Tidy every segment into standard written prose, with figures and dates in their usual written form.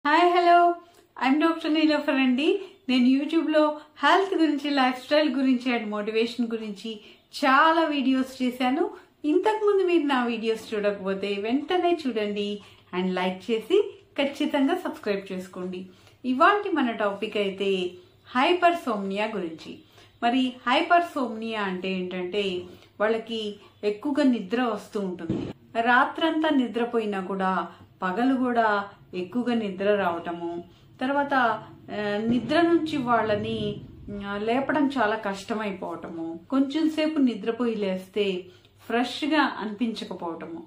Hi hello I'm doctor Niloufer అండి. నేను యూట్యూబ్లో హెల్త్ గురించి, లైఫ్ స్టైల్ గురించి అండ్ మోటివేషన్ గురించి చాలా వీడియోస్ చేశాను. ఇంతకుముందు మీరు నా వీడియోస్ చూడకపోతే వెంటనే చూడండి అండ్ లైక్ చేసి ఖచ్చితంగా సబ్స్క్రైబ్ చేసుకోండి. ఇవాళ మన టాపిక్ అయితే హైపర్సోమ్నియా గురించి. మరి హైపర్సోమ్నియా అంటే ఏంటంటే వాళ్ళకి ఎక్కువగా నిద్ర వస్తూ ఉంటుంది. రాత్రంతా నిద్రపోయినా కూడా పగలు కూడా ఎక్కువగా నిద్ర రావటము, తర్వాత నిద్ర నుంచి వాళ్ళని లేపడం చాలా కష్టమైపోవటము, కొంచెం సేపు నిద్రపోయి లేస్తే ఫ్రెష్గా అనిపించకపోవటము,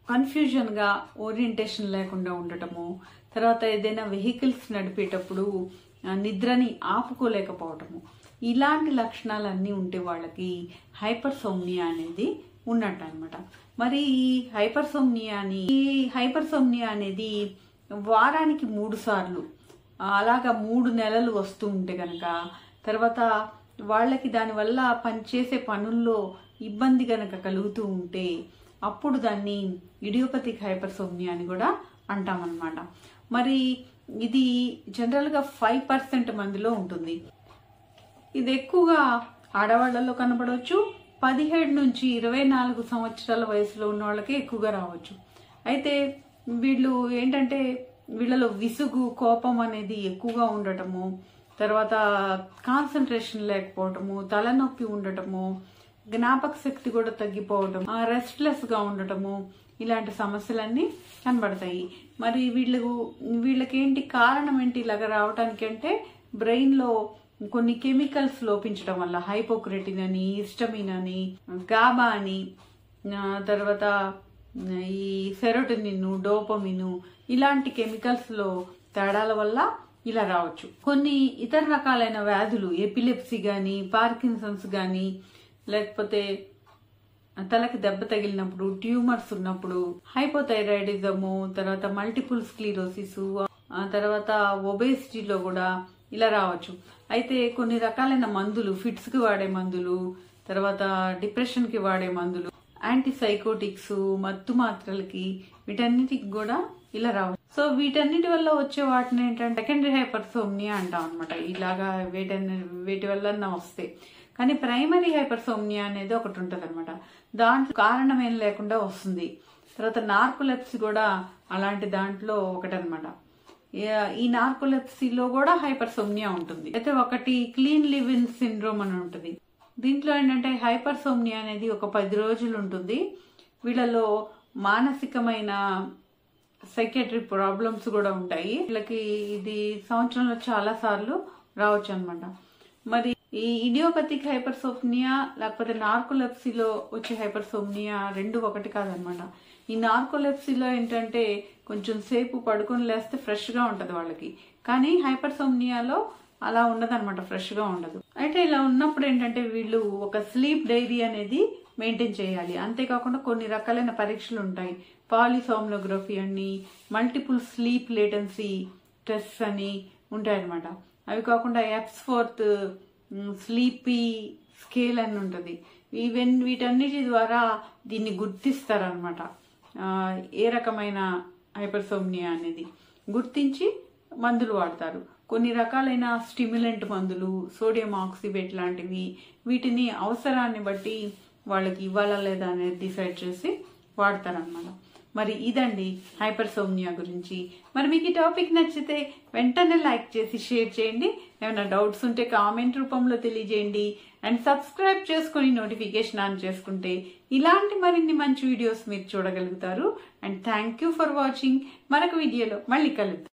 కన్ఫ్యూజన్గా ఓరియంటేషన్ లేకుండా ఉండటము, తర్వాత ఏదైనా వెహికల్స్ నడిపేటప్పుడు నిద్రని ఆపుకోలేకపోవటము, ఇలాంటి లక్షణాలన్నీ ఉంటే వాళ్ళకి హైపర్సోమ్నియా అనేది ఉన్నట్టు అనమాట. మరి ఈ హైపర్సోమ్నియా అనేది వారానికి 3 సార్లు అలాగా 3 నెలలు వస్తూ ఉంటే గనక, తర్వాత వాళ్ళకి దానివల్ల పనిచేసే పనుల్లో ఇబ్బంది గనక కలుగుతూ ఉంటే అప్పుడు దాన్ని ఇడియోపతిక్ హైపర్సోమ్నియా అని కూడా అంటామన్నమాట. మరి ఇది జనరల్గా 5% మందిలో ఉంటుంది. ఇది ఎక్కువగా ఆడవాళ్లలో కనబడవచ్చు. 17 నుంచి 24 సంవత్సరాల వయసులో ఉన్న వాళ్ళకి ఎక్కువగా రావచ్చు. అయితే వీళ్ళు ఏంటంటే వీళ్ళలో విసుగు, కోపం అనేది ఎక్కువగా ఉండటము, తర్వాత కాన్సన్ట్రేషన్ లేకపోవటము, తలనొప్పి ఉండటము, జ్ఞాపక శక్తి కూడా తగ్గిపోవటం, రెస్ట్లెస్ గా ఉండటము, ఇలాంటి సమస్యలన్నీ కనబడతాయి. మరి వీళ్ళకేంటి కారణం ఏంటి ఇలాగ రావటానికి అంటే బ్రెయిన్ లో కొన్ని కెమికల్స్ లోపించడం వల్ల, హైపోక్రెటిన్ అని, హిస్టమిన్ అని, గాబా అని, తర్వాత ఈ సెరోటోనిన్, డోపమిన్, ఇలాంటి కెమికల్స్ లో తేడాల వల్ల ఇలా రావచ్చు. కొన్ని ఇతర రకాలైన వ్యాధులు, ఎపిలెప్సీ గాని, పార్కిన్సన్స్ గాని, లేకపోతే తలకి దెబ్బ తగిలినప్పుడు, ట్యూమర్స్ ఉన్నప్పుడు, హైపోథైరాయిడిజము, తర్వాత మల్టిపుల్ స్క్లీరోసిస్, తర్వాత ఒబేసిటీలో కూడా ఇలా రావచ్చు. అయితే కొన్ని రకాలైన మందులు, ఫిట్స్ కి వాడే మందులు, తర్వాత డిప్రెషన్ కి వాడే మందులు, యాంటీసైకోటిక్స్, మత్తు మాత్రలకి, వీటన్నిటికి కూడా ఇలా రావచ్చు. సో వీటన్నిటి వల్ల వచ్చే వాటిని ఏంటంటే సెకండరీ హైపర్సోమ్నియా అంటాం అనమాట. ఇలాగా వేటి వల్ల వస్తాయి. కానీ ప్రైమరీ హైపర్సోమ్నియా అనేది ఒకటి ఉంటుంది అనమాట. దాంట్లో కారణం ఏం లేకుండా వస్తుంది. తర్వాత నార్కోలెప్సీ కూడా అలాంటి దాంట్లో ఒకటనమాట. ఈ నార్కోలెప్సీలో కూడా హైపర్సోమ్నియా ఉంటుంది. అయితే ఒకటి క్లీన్ లివిన్ సిండ్రోమ్ అని ఉంటుంది. దీంట్లో ఏంటంటే హైపర్సోమ్నియా అనేది ఒక 10 రోజులు ఉంటుంది. వీళ్ళలో మానసికమైన సైకియాట్రీ ప్రాబ్లమ్స్ కూడా ఉంటాయి. వీళ్ళకి ఇది సంవత్సరంలో చాలా సార్లు రావచ్చు అనమాట. మరి ఈ ఇడియోపతిక్ హైపర్సోమ్నియా లేకపోతే నార్కోలెప్సీలో వచ్చే హైపర్సోమ్నియా రెండు ఒకటి కాదనమాట. ఈ నార్కోలెప్సీలో ఏంటంటే కొంచెం సేపు పడుకొని లేస్తే ఫ్రెష్ గా ఉంటది వాళ్ళకి. కానీ హైపర్సోమ్నియాలో అలా ఉండదన్నమాట, ఫ్రెష్ గా ఉండదు. అయితే ఇలా ఉన్నప్పుడు ఏంటంటే వీళ్ళు ఒక స్లీప్ డైరీ అనేది మెయింటైన్ చేయాలి. అంతేకాకుండా కొన్ని రకాలైన పరీక్షలు ఉంటాయి. పాలిసోమ్నోగ్రఫీ అని, మల్టిపుల్ స్లీప్ లేటెన్సీ టెస్ట్ అని ఉంటాయి అనమాట. అవి కాకుండా ఎప్స్ఫోర్త్ స్లీపీ స్కేల్ అని ఉంటుంది. వీటన్నిటి ద్వారా దీన్ని గుర్తిస్తారనమాట. ఏ రకమైన హైపర్సోమ్నియా అనేది గుర్తించి మందులు వాడతారు. కొన్ని రకాలైన స్టిమ్యులెంట్ మందులు, సోడియం ఆక్సిబేట్ లాంటివి, వీటిని అవసరాన్ని బట్టి వాళ్ళకి ఇవ్వాలా లేదా అనేది డిసైడ్ చేసి వాడతారనమాట. మరి ఇదండి హైపర్సోమ్నియా గురించి. మరి మీకు ఈ టాపిక్ నచ్చితే వెంటనే లైక్ చేసి షేర్ చేయండి. ఏమైనా డౌట్స్ ఉంటే కామెంట్ రూపంలో తెలియజేయండి. అండ్ సబ్స్క్రైబ్ చేసుకుని నోటిఫికేషన్ ఆన్ చేసుకుంటే ఇలాంటి మరిన్ని మంచి వీడియోస్ మీరు చూడగలుగుతారు. And thank you for watching. మరొక వీడియోలో మళ్ళీ కలుద్దాం.